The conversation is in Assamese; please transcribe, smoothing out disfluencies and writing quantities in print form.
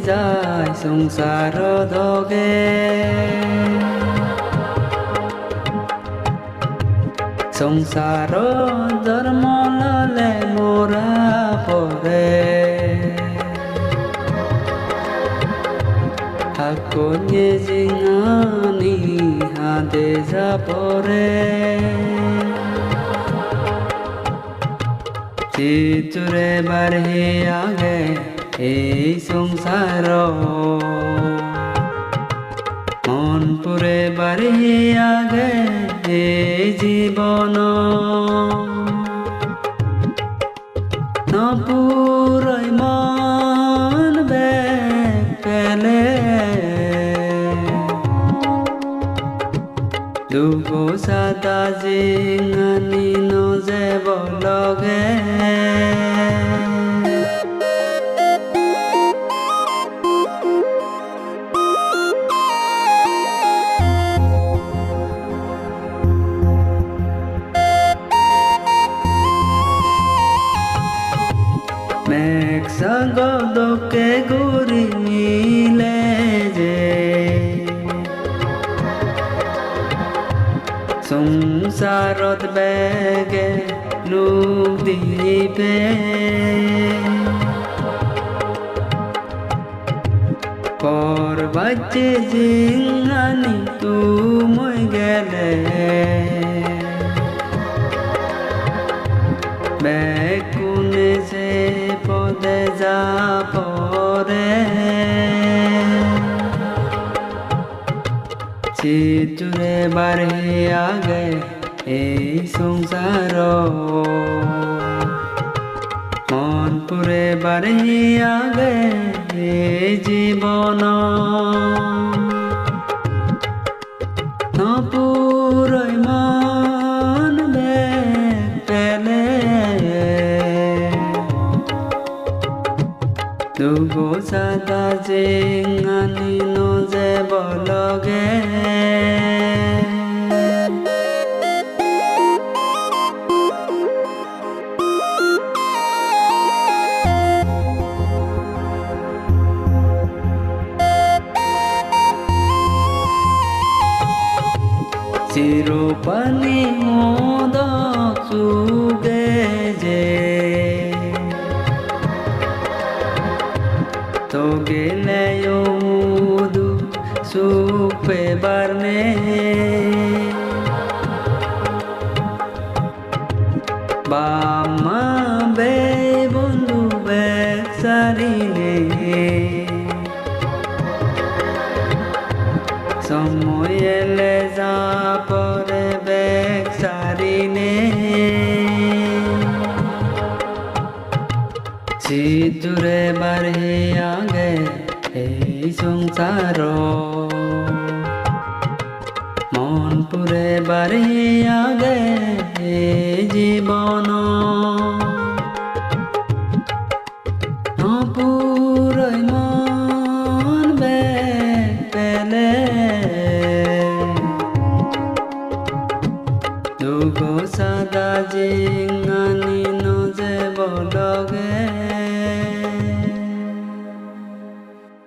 যায় সংসাৰ ধগে সংসাৰ জন্ম ললে মৰা পৰে হাকনিয়ে জিঙানি হাতে যাপৰে চিতুৰে বাঢ়ি আগে এই সংসাৰ মনপুৰে বাঢ়ি আগে এই জীৱন নপুৰৈ মন বেগ পেলে দুগোচাতা জিঙানি নজেব লগে মেঘ সাগৰকে ঘূৰি মিলে যে সংসাৰত বেগে লোক দিপে কৰবাতে জিঙানি তুমৈ গেলে বেগ কোনে যে পদে যা পৰে চিতুৰে বাঢ়ি আগে এই সংসাৰ মনপুৰে বাঢ়ি আগে এই জীৱন নপুৰৈ মন বেগ পেলে দুগোচাতা জিঙানি নজেব লগে চিৰপানী মোদক চুগে যে তো গেলে মুদু সুপে বারনে বামা বে বন্ধু বেগ সারিলে সময় এলে যা পরে বেগ সারিনে চিতুৰে বাঢ়ি আগে এই সংসাৰ মনপুৰে বাঢ়ি আগে এই জীৱন নপুৰৈ মন বেগ পেলে দুগোচাতা জিঙানি